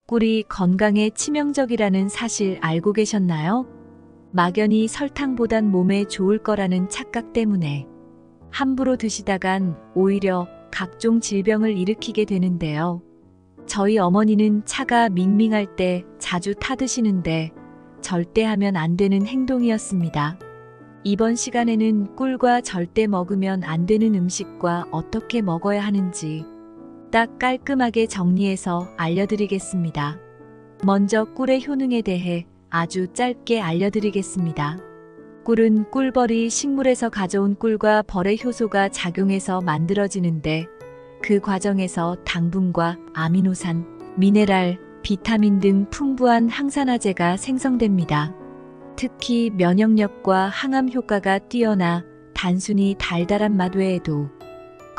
꿀이 건강에 치명적이라는 사실 알고 계셨나요? 막연히 설탕보단 몸에 좋을 거라는 착각 때문에 함부로 드시다간 오히려 각종 질병을 일으키게 되는데요. 저희 어머니는 차가 밍밍할 때 자주 타드시는데 절대 하면 안 되는 행동이었습니다. 이번 시간에는 꿀과 절대 먹으면 안 되는 음식과 어떻게 먹어야 하는지 딱 깔끔하게 정리해서 알려드리겠습니다. 먼저 꿀의 효능에 대해 아주 짧게 알려드리겠습니다. 꿀은 꿀벌이 식물에서 가져온 꿀과 벌의 효소가 작용해서 만들어지는데 그 과정에서 당분과 아미노산, 미네랄, 비타민 등 풍부한 항산화제가 생성됩니다. 특히 면역력과 항암 효과가 뛰어나 단순히 달달한 맛 외에도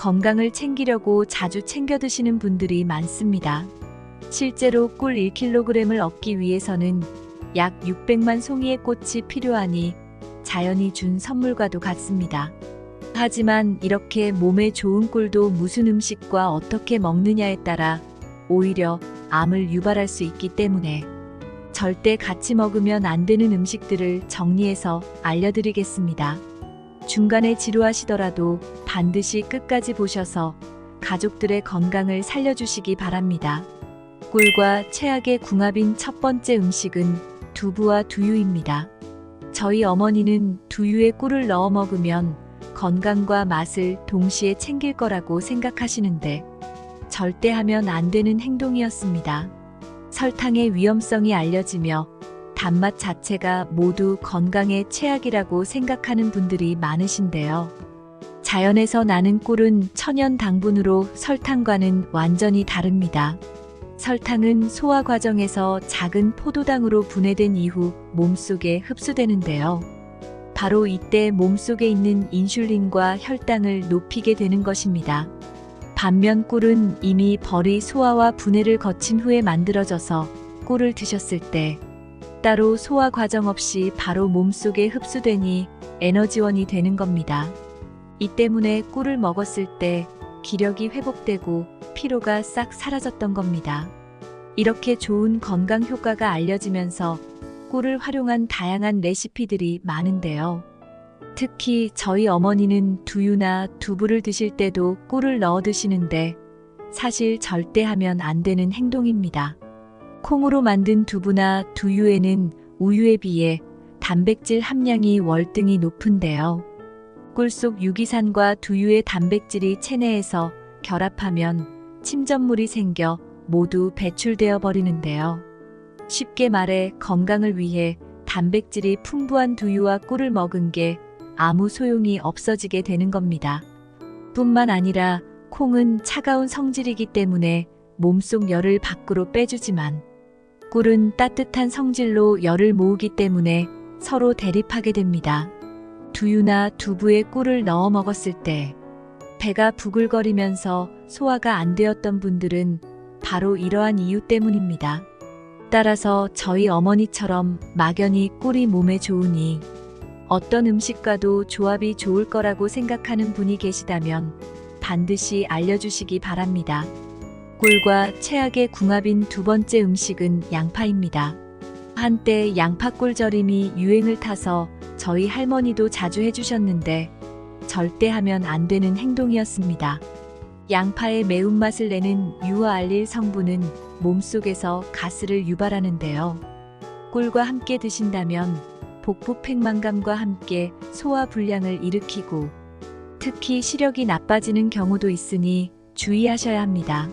건강을 챙기려고 자주 챙겨 드시는 분들이 많습니다. 실제로 꿀 1kg을 얻기 위해서는 약 600만 송이의 꽃이 필요하니 자연이 준 선물과도 같습니다. 하지만 이렇게 몸에 좋은 꿀도 무슨 음식과 어떻게 먹느냐에 따라 오히려 암을 유발할 수 있기 때문에 절대 같이 먹으면 안 되는 음식들을 정리해서 알려드리겠습니다. 중간에 지루하시더라도 반드시 끝까지 보셔서 가족들의 건강을 살려주시기 바랍니다. 꿀과 최악의 궁합인 첫 번째 음식은 두부와 두유입니다. 저희 어머니는 두유에 꿀을 넣어 먹으면 건강과 맛을 동시에 챙길 거라고 생각하시는데 절대 하면 안 되는 행동이었습니다. 설탕의 위험성이 알려지며 단맛 자체가 모두 건강에 최악이라고 생각하는 분들이 많으신데요. 자연에서 나는 꿀은 천연 당분으로 설탕과는 완전히 다릅니다. 설탕은 소화 과정에서 작은 포도당으로 분해된 이후 몸속에 흡수되는데요. 바로 이때 몸속에 있는 인슐린과 혈당을 높이게 되는 것입니다. 반면 꿀은 이미 벌이 소화와 분해를 거친 후에 만들어져서 꿀을 드셨을 때 따로 소화 과정 없이 바로 몸속에 흡수되니 에너지원이 되는 겁니다. 이 때문에 꿀을 먹었을 때 기력이 회복되고 피로가 싹 사라졌던 겁니다. 이렇게 좋은 건강 효과가 알려지면서 꿀을 활용한 다양한 레시피들이 많은데요. 특히 저희 어머니는 두유나 두부를 드실 때도 꿀을 넣어 드시는데 사실 절대 하면 안 되는 행동입니다. 콩으로 만든 두부나 두유에는 우유에 비해 단백질 함량이 월등히 높은데요. 꿀 속 유기산과 두유의 단백질이 체내에서 결합하면 침전물이 생겨 모두 배출되어 버리는데요. 쉽게 말해 건강을 위해 단백질이 풍부한 두유와 꿀을 먹은 게 아무 소용이 없어지게 되는 겁니다. 뿐만 아니라 콩은 차가운 성질이기 때문에 몸속 열을 밖으로 빼주지만 꿀은 따뜻한 성질로 열을 모으기 때문에 서로 대립하게 됩니다. 두유나 두부에 꿀을 넣어 먹었을 때 배가 부글거리면서 소화가 안 되었던 분들은 바로 이러한 이유 때문입니다. 따라서 저희 어머니처럼 막연히 꿀이 몸에 좋으니 어떤 음식과도 조합이 좋을 거라고 생각하는 분이 계시다면 반드시 알려주시기 바랍니다. 꿀과 최악의 궁합인 두 번째 음식은 양파입니다. 한때 양파꿀 절임이 유행을 타서 저희 할머니도 자주 해주셨는데 절대 하면 안 되는 행동이었습니다. 양파의 매운맛을 내는 유화알릴 성분은 몸속에서 가스를 유발하는데요. 꿀과 함께 드신다면 복부팽만감과 함께 소화 불량을 일으키고 특히 시력이 나빠지는 경우도 있으니 주의하셔야 합니다.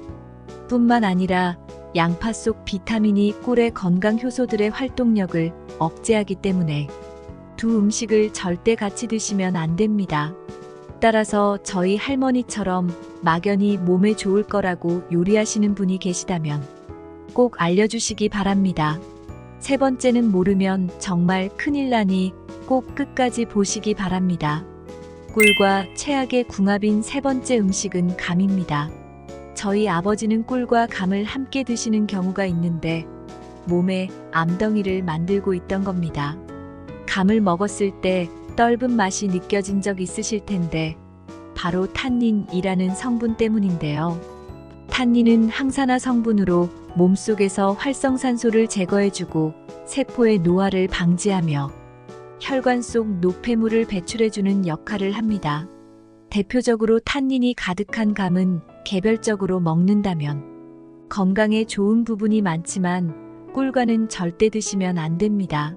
뿐만 아니라 양파 속 비타민이 꿀의 건강 효소들의 활동력을 억제하기 때문에 두 음식을 절대 같이 드시면 안 됩니다. 따라서 저희 할머니처럼 막연히 몸에 좋을 거라고 요리하시는 분이 계시다면 꼭 알려주시기 바랍니다. 세 번째는 모르면 정말 큰일 나니 꼭 끝까지 보시기 바랍니다. 꿀과 최악의 궁합인 세 번째 음식은 감입니다. 저희 아버지는 꿀과 감을 함께 드시는 경우가 있는데 몸에 암덩이를 만들고 있던 겁니다. 감을 먹었을 때 떫은 맛이 느껴진 적 있으실 텐데 바로 탄닌이라는 성분 때문인데요. 탄닌은 항산화 성분으로 몸속에서 활성산소를 제거해주고 세포의 노화를 방지하며 혈관 속 노폐물을 배출해주는 역할을 합니다. 대표적으로 탄닌이 가득한 감은 개별적으로 먹는다면 건강에 좋은 부분이 많지만 꿀과는 절대 드시면 안 됩니다.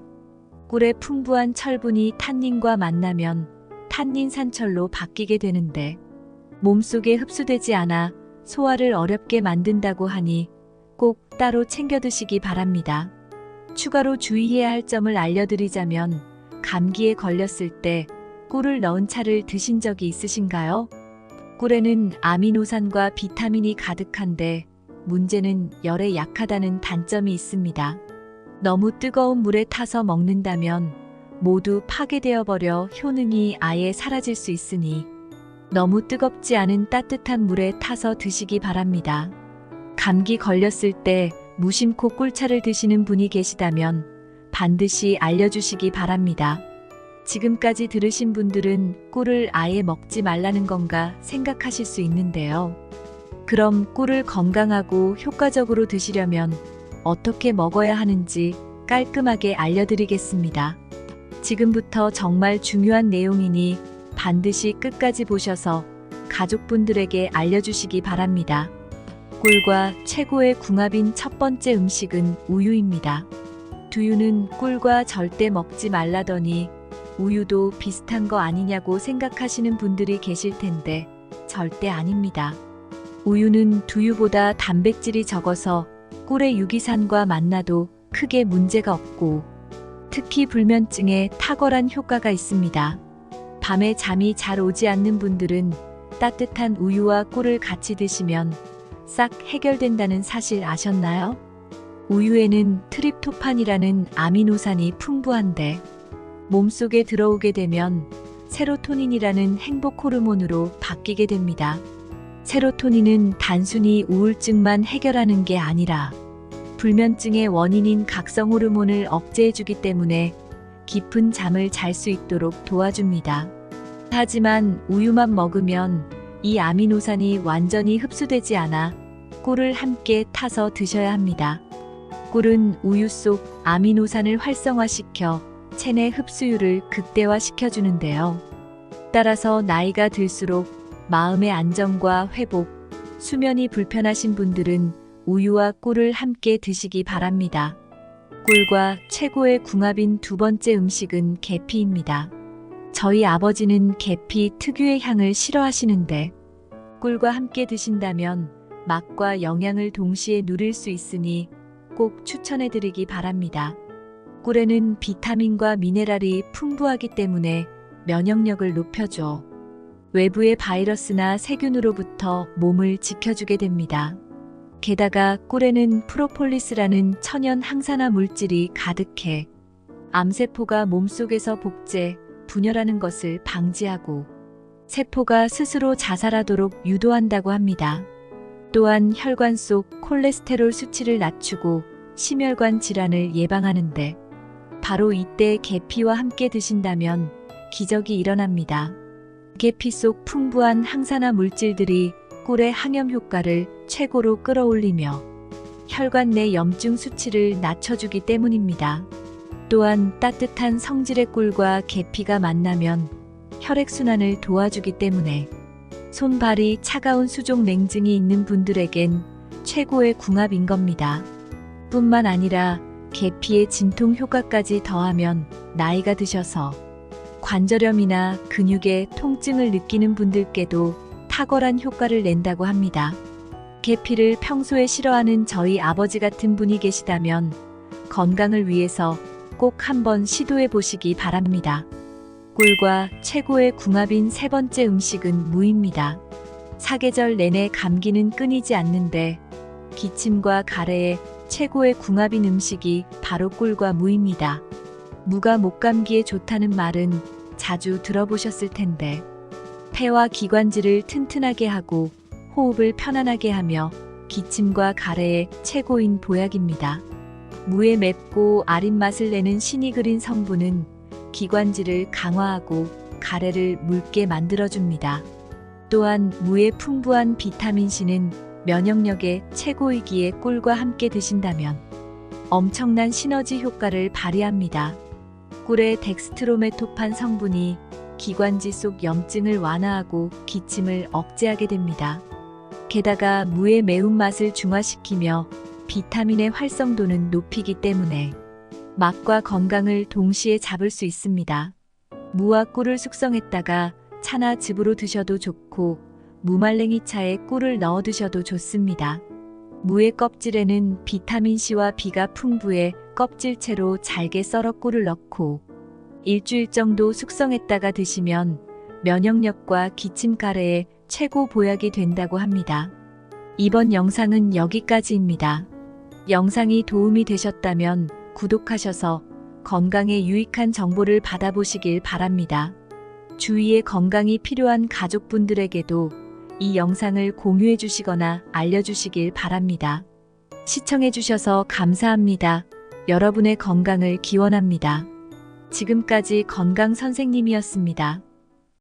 꿀의 풍부한 철분이 탄닌과 만나면 탄닌산철로 바뀌게 되는데 몸속에 흡수되지 않아 소화를 어렵게 만든다고 하니 꼭 따로 챙겨 드시기 바랍니다. 추가로 주의해야 할 점을 알려드리자면 감기에 걸렸을 때 꿀을 넣은 차를 드신 적이 있으신가요? 꿀에는 아미노산과 비타민이 가득한데 문제는 열에 약하다는 단점이 있습니다. 너무 뜨거운 물에 타서 먹는다면 모두 파괴되어 버려 효능이 아예 사라질 수 있으니 너무 뜨겁지 않은 따뜻한 물에 타서 드시기 바랍니다. 감기 걸렸을 때 무심코 꿀차를 드시는 분이 계시다면 반드시 알려주시기 바랍니다. 지금까지 들으신 분들은 꿀을 아예 먹지 말라는 건가 생각하실 수 있는데요. 그럼 꿀을 건강하고 효과적으로 드시려면 어떻게 먹어야 하는지 깔끔하게 알려드리겠습니다. 지금부터 정말 중요한 내용이니 반드시 끝까지 보셔서 가족분들에게 알려주시기 바랍니다. 꿀과 최고의 궁합인 첫 번째 음식은 우유입니다. 두유는 꿀과 절대 먹지 말라더니 우유도 비슷한 거 아니냐고 생각하시는 분들이 계실 텐데 절대 아닙니다. 우유는 두유보다 단백질이 적어서 꿀의 유기산과 만나도 크게 문제가 없고 특히 불면증에 탁월한 효과가 있습니다. 밤에 잠이 잘 오지 않는 분들은 따뜻한 우유와 꿀을 같이 드시면 싹 해결된다는 사실 아셨나요? 우유에는 트립토판이라는 아미노산이 풍부한데 몸속에 들어오게 되면 세로토닌이라는 행복 호르몬으로 바뀌게 됩니다. 세로토닌은 단순히 우울증만 해결하는 게 아니라 불면증의 원인인 각성 호르몬을 억제해주기 때문에 깊은 잠을 잘 수 있도록 도와줍니다. 하지만 우유만 먹으면 이 아미노산이 완전히 흡수되지 않아 꿀을 함께 타서 드셔야 합니다. 꿀은 우유 속 아미노산을 활성화시켜 체내 흡수율을 극대화시켜주는데요. 따라서 나이가 들수록 마음의 안정과 회복, 수면이 불편하신 분들은 우유와 꿀을 함께 드시기 바랍니다. 꿀과 최고의 궁합인 두 번째 음식은 계피입니다. 저희 아버지는 계피 특유의 향을 싫어하시는데 꿀과 함께 드신다면 맛과 영양을 동시에 누릴 수 있으니 꼭 추천해드리기 바랍니다. 꿀에는 비타민과 미네랄이 풍부하기 때문에 면역력을 높여줘 외부의 바이러스나 세균으로부터 몸을 지켜주게 됩니다. 게다가 꿀에는 프로폴리스라는 천연 항산화 물질이 가득해 암세포가 몸속에서 복제, 분열하는 것을 방지하고 세포가 스스로 자살하도록 유도한다고 합니다. 또한 혈관 속 콜레스테롤 수치를 낮추고 심혈관 질환을 예방하는데 바로 이때 계피와 함께 드신다면 기적이 일어납니다. 계피 속 풍부한 항산화 물질들이 꿀의 항염 효과를 최고로 끌어올리며 혈관 내 염증 수치를 낮춰주기 때문입니다. 또한 따뜻한 성질의 꿀과 계피가 만나면 혈액순환을 도와주기 때문에 손발이 차가운 수족 냉증이 있는 분들에겐 최고의 궁합인 겁니다. 뿐만 아니라 계피의 진통 효과까지 더하면 나이가 드셔서 관절염이나 근육의 통증을 느끼는 분들께도 탁월한 효과를 낸다고 합니다. 계피를 평소에 싫어하는 저희 아버지 같은 분이 계시다면 건강을 위해서 꼭 한번 시도해 보시기 바랍니다. 꿀과 최고의 궁합인 세 번째 음식은 무입니다. 사계절 내내 감기는 끊이지 않는데 기침과 가래에 최고의 궁합인 음식이 바로 꿀과 무입니다. 무가 목감기에 좋다는 말은 자주 들어보셨을 텐데 폐와 기관지를 튼튼하게 하고 호흡을 편안하게 하며 기침과 가래의 최고인 보약입니다. 무의 맵고 아린 맛을 내는 신이 그린 성분은 기관지를 강화하고 가래를 묽게 만들어줍니다. 또한 무의 풍부한 비타민C는 면역력의 최고이기에 꿀과 함께 드신다면 엄청난 시너지 효과를 발휘합니다. 꿀의 덱스트로메토판 성분이 기관지 속 염증을 완화하고 기침을 억제하게 됩니다. 게다가 무의 매운맛을 중화시키며 비타민의 활성도는 높이기 때문에 맛과 건강을 동시에 잡을 수 있습니다. 무와 꿀을 숙성했다가 차나 즙으로 드셔도 좋고 무말랭이 차에 꿀을 넣어 드셔도 좋습니다. 무의 껍질에는 비타민C와 B가 풍부해 껍질채로 잘게 썰어 꿀을 넣고 일주일 정도 숙성했다가 드시면 면역력과 기침 가래에 최고 보약이 된다고 합니다. 이번 영상은 여기까지입니다. 영상이 도움이 되셨다면 구독하셔서 건강에 유익한 정보를 받아보시길 바랍니다. 주위에 건강이 필요한 가족분들에게도 이 영상을 공유해 주시거나 알려주시길 바랍니다. 시청해 주셔서 감사합니다. 여러분의 건강을 기원합니다. 지금까지 건강 선생님이었습니다.